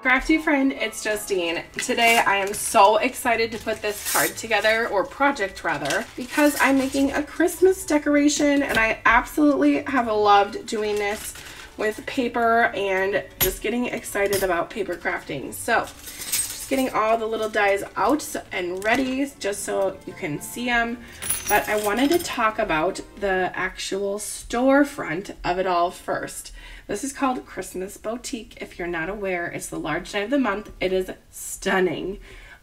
Crafty friend, it's Justine. Today I am so excited to put this card together, or project rather, because I'm making a Christmas decoration and I absolutely have loved doing this with paper and just getting excited about paper crafting. So just getting all the little dies out and ready just so you can see them. But I wanted to talk about the actual storefront of it all first. This is called Christmas Boutique. If you're not aware, it's the large die of the month. It is stunning.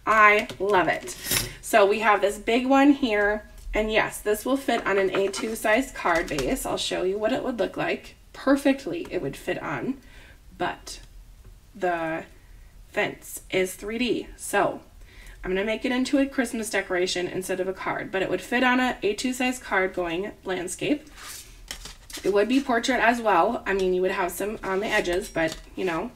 I love it. So we have this big one here, and yes, this will fit on an A2 size card base. I'll show you what it would look like. Perfectly it would fit on, but the fence is 3D. So I'm gonna make it into a Christmas decoration instead of a card, but it would fit on a A2 size card going landscape. It would be portrait as well. I mean, you would have some on the edges, but you know,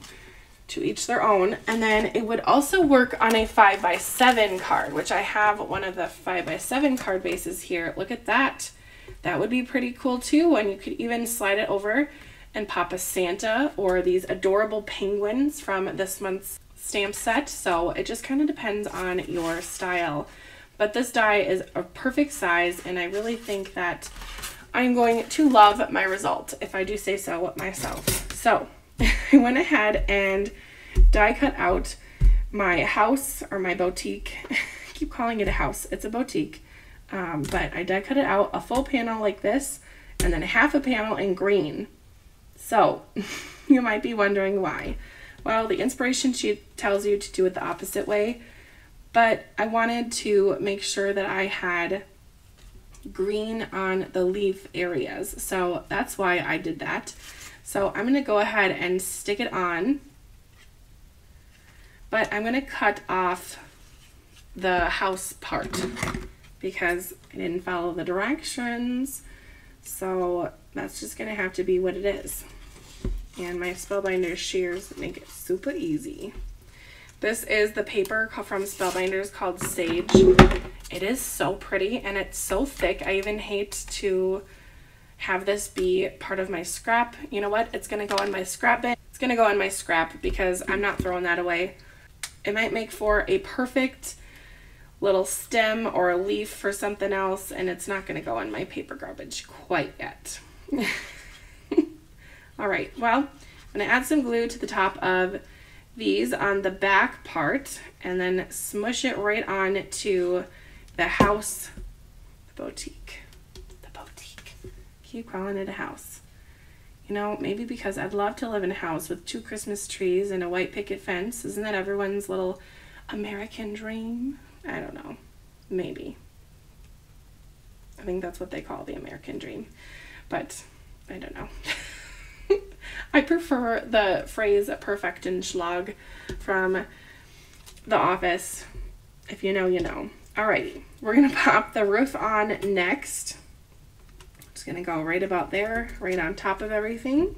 to each their own. And then it would also work on a 5x7 card, which I have one of the 5x7 card bases here. Look at that. That would be pretty cool too. And you could even slide it over and pop a Santa or these adorable penguins from this month's stamp set. So it just kind of depends on your style. But this die is a perfect size, and I really think that I'm going to love my result, if I do say so myself. So I went ahead and die cut out my house, or my boutique. I keep calling it a house. It's a boutique. But I die cut it out a full panel like this, and then half a panel in green. So you might be wondering why. Well, the inspiration sheet tells you to do it the opposite way, but I wanted to make sure that I had green on the leaf areas, so that's why I did that. So I'm going to go ahead and stick it on, but I'm going to cut off the house part because I didn't follow the directions, so that's just going to have to be what it is. And my Spellbinders shears make it super easy. This is the paper from Spellbinders called Sage. It is so pretty and it's so thick. I even hate to have this be part of my scrap. You know what? It's going to go in my scrap bin. It's going to go in my scrap because I'm not throwing that away. It might make for a perfect little stem or a leaf for something else, and it's not going to go in my paper garbage quite yet. All right, well, I'm going to add some glue to the top of these on the back part and then smush it right on to the house, the boutique. Keep calling it a house. You know, maybe because I'd love to live in a house with 2 Christmas trees and a white picket fence. Isn't that everyone's little American dream? I don't know. Maybe. I think that's what they call the American dream. But I don't know. I prefer the phrase Perfektenschlag from The Office. If you know, you know. Alrighty, we're going to pop the roof on next. Just going to go right about there, right on top of everything.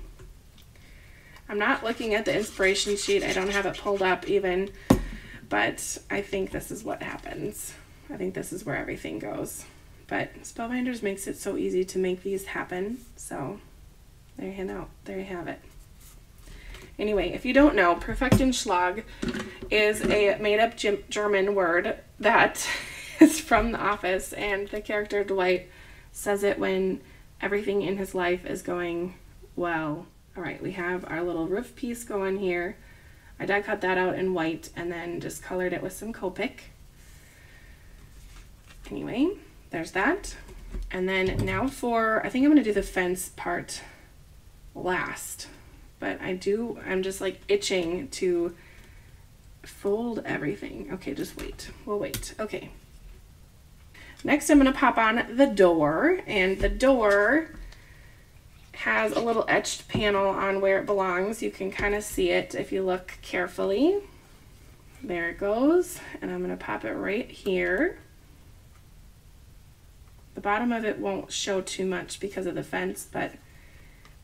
I'm not looking at the inspiration sheet. I don't have it pulled up even, but I think this is what happens. I think this is where everything goes. But Spellbinders makes it so easy to make these happen, so there you have it. Anyway, if you don't know, Perfektenschlag is a made-up German word that is from The Office, and the character Dwight says it when everything in his life is going well. All right, we have our little roof piece going here. I die cut that out in white and then just colored it with some Copic. Anyway, there's that. And then now I think I'm going to do the fence part last. But I'm just like itching to fold everything. Okay, just wait. We'll wait. Okay. Next, I'm going to pop on the door, and the door has a little etched panel on where it belongs. You can kind of see it if you look carefully. There it goes, and I'm going to pop it right here. The bottom of it won't show too much because of the fence, but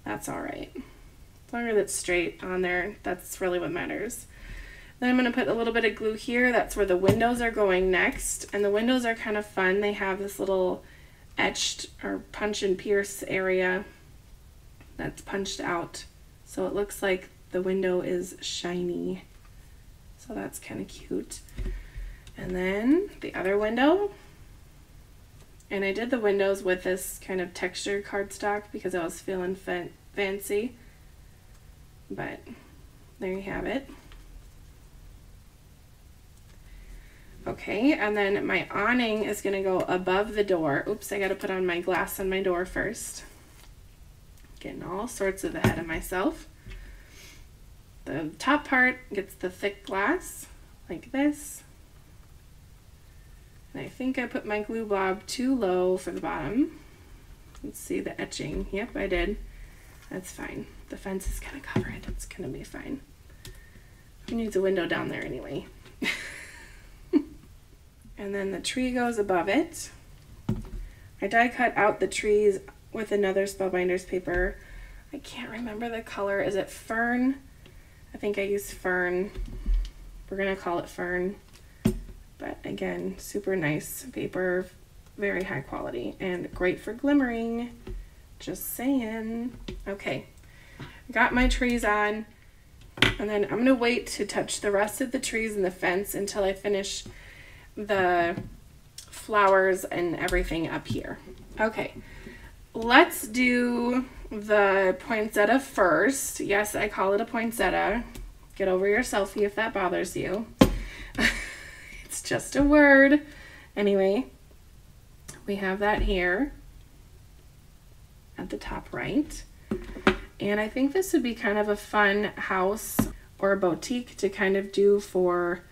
that's all right. As long as it's straight on there, that's really what matters. Then I'm going to put a little bit of glue here. That's where the windows are going next. And the windows are kind of fun. They have this little etched or punch and pierce area that's punched out. So it looks like the window is shiny. So that's kind of cute. And then the other window. And I did the windows with this kind of textured cardstock because I was feeling fancy. But there you have it. Okay, and then my awning is going to go above the door. Oops, I got to put on my glass on my door first. Getting all sorts of ahead of myself. The top part gets the thick glass, like this. And I think I put my glue blob too low for the bottom. Let's see the etching. Yep, I did. That's fine. The fence is going to cover it. It's going to be fine. Who needs a window down there anyway? And then the tree goes above it. I die cut out the trees with another Spellbinders paper. I can't remember the color. Is it fern? I think I used fern. We're going to call it fern. But again, super nice paper, very high quality, and great for glimmering. Just saying. Okay, got my trees on, and then I'm going to wait to touch the rest of the trees and the fence until I finish the flowers and everything up here. Okay, let's do the poinsettia first. Yes, I call it a poinsettia. Get over your selfie if that bothers you. It's just a word. Anyway, we have that here at the top right. And I think this would be kind of a fun house or a boutique to kind of do for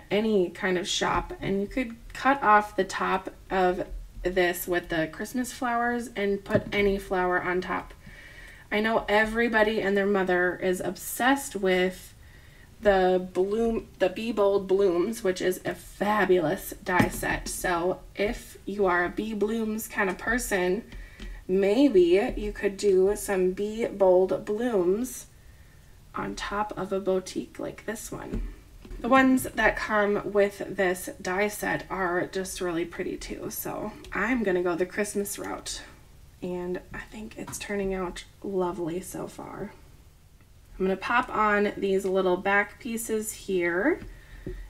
any kind of shop. And you could cut off the top of this with the Christmas flowers and put any flower on top. I know everybody and their mother is obsessed with the Be Bold Blooms, which is a fabulous die set. So if you are a Be Blooms kind of person, maybe you could do some Be Bold Blooms on top of a boutique like this one. The ones that come with this die set are just really pretty too. So I'm gonna go the Christmas route, and I think it's turning out lovely so far. I'm going to pop on these little back pieces here,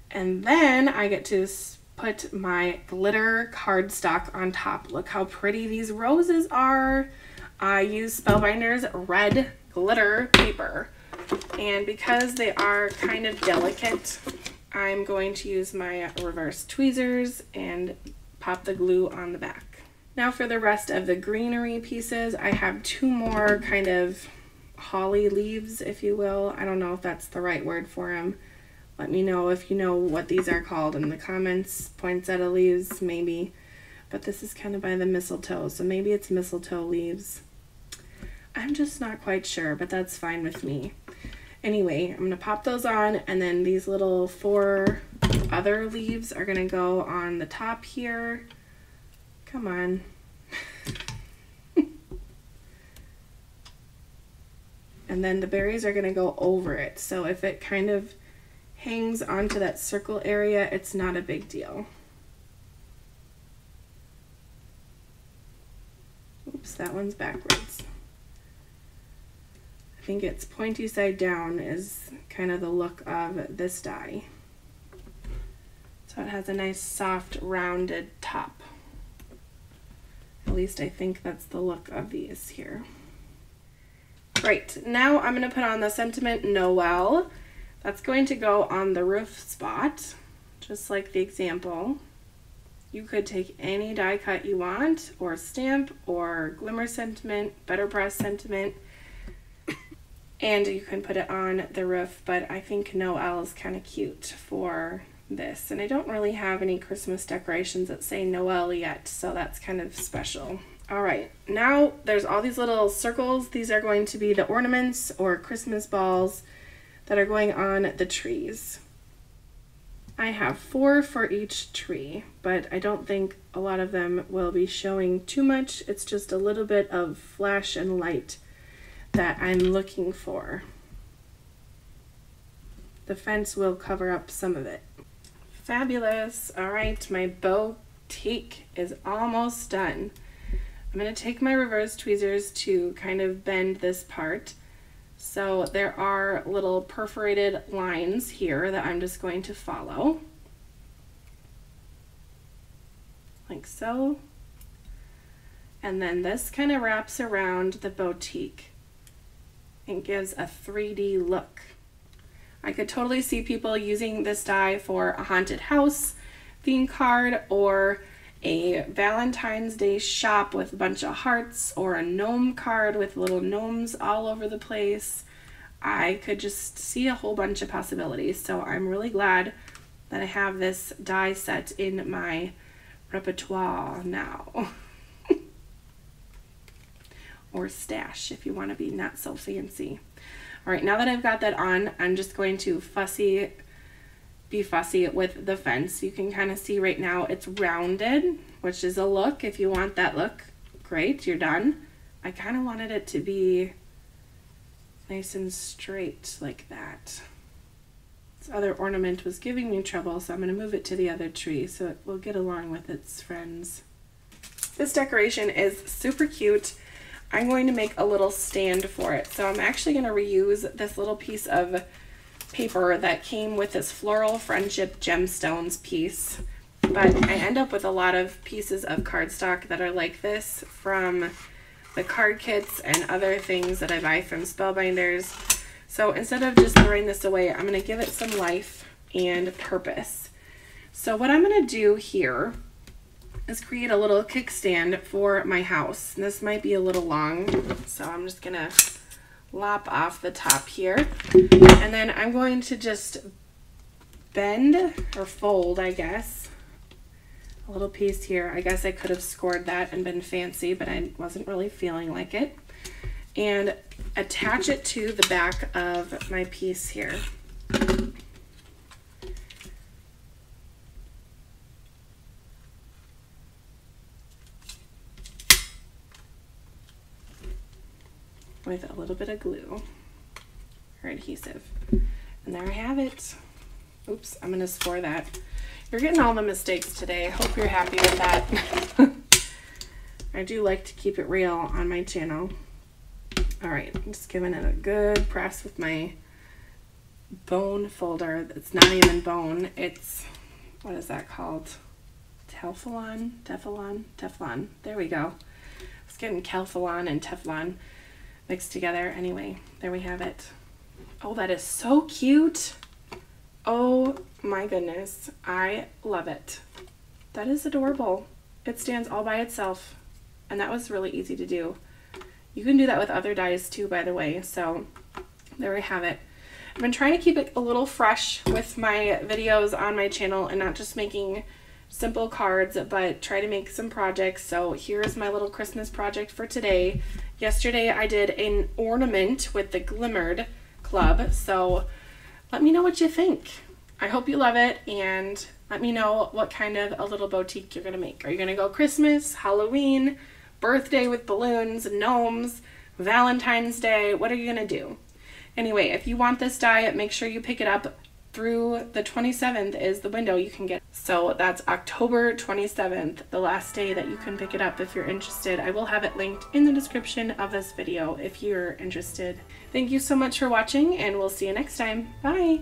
and then I get to put my glitter cardstock on top. Look how pretty these roses are. I use Spellbinders red glitter paper, and because they are kind of delicate, I'm going to use my reverse tweezers and pop the glue on the back. Now for the rest of the greenery pieces, I have two more kind of holly leaves, if you will. I don't know if that's the right word for them. Let me know if you know what these are called in the comments. Poinsettia leaves, maybe. But this is kind of by the mistletoe, so maybe it's mistletoe leaves. I'm just not quite sure, but that's fine with me. Anyway, I'm going to pop those on, and then these little 4 other leaves are going to go on the top here. Come on. And then the berries are going to go over it. So if it kind of hangs onto that circle area, it's not a big deal. Oops, that one's backwards. I think it's pointy side down is kind of the look of this die. So it has a nice soft rounded top. At least I think that's the look of these here. Right, now I'm going to put on the Sentiment Noel. That's going to go on the roof spot, just like the example. You could take any die cut you want, or stamp, or glimmer sentiment, better press sentiment, and you can put it on the roof, but I think Noel is kind of cute for this. And I don't really have any Christmas decorations that say Noel yet, so that's kind of special. All right, now there's all these little circles. These are going to be the ornaments or Christmas balls that are going on the trees. I have 4 for each tree, but I don't think a lot of them will be showing too much. It's just a little bit of flash and light that I'm looking for. The fence will cover up some of it. Fabulous. All right, my boutique is almost done. I'm going to take my reverse tweezers to kind of bend this part So there are little perforated lines here that I'm just going to follow. Like so. And then this kind of wraps around the boutique and gives a 3D look. I could totally see people using this die for a haunted house theme card, or a Valentine's Day shop with a bunch of hearts, or a gnome card with little gnomes all over the place. I could just see a whole bunch of possibilities. So I'm really glad that I have this die set in my repertoire now. Or stash if you want to be not so fancy. All right, now that I've got that on, I'm just going to be fussy with the fence. You can kind of see right now it's rounded, which is a look. If you want that look, great, you're done. I kind of wanted it to be nice and straight like that. This other ornament was giving me trouble, so I'm going to move it to the other tree so it will get along with its friends. This decoration is super cute. I'm going to make a little stand for it. So I'm actually going to reuse this little piece of paper that came with this Floral Friendship Gemstones piece. But I end up with a lot of pieces of cardstock that are like this from the card kits and other things that I buy from Spellbinders. So instead of just throwing this away, I'm going to give it some life and purpose. So what I'm going to do here is create a little kickstand for my house. And this might be a little long, so I'm just gonna lop off the top here. And then I'm going to just bend or fold, I guess, a little piece here. I guess I could have scored that and been fancy, but I wasn't really feeling like it. And attach it to the back of my piece here. With a little bit of glue or adhesive. And there I have it. Oops, I'm gonna score that. You're getting all the mistakes today. I hope you're happy with that. I do like to keep it real on my channel. All right, I'm just giving it a good press with my bone folder. It's not even bone, it's, what is that called? Teflon? There we go. It's getting Calphalon and Teflon mixed together. Anyway, there we have it. Oh, that is so cute. Oh my goodness, I love it. That is adorable. It stands all by itself, and that was really easy to do. You can do that with other dies too, by the way. So there we have it. I've been trying to keep it a little fresh with my videos on my channel and not just making simple cards, but try to make some projects. So here's my little Christmas project for today. Yesterday I did an ornament with the Glimmered Club, so let me know what you think. I hope you love it, and let me know what kind of a little boutique you're gonna make. Are you gonna go Christmas, Halloween, birthday with balloons, gnomes, Valentine's Day? What are you gonna do? Anyway, if you want this die, make sure you pick it up through the 27th is the window you can get. So that's October 27th, the last day that you can pick it up if you're interested. I will have it linked in the description of this video if you're interested. Thank you so much for watching, and we'll see you next time. Bye!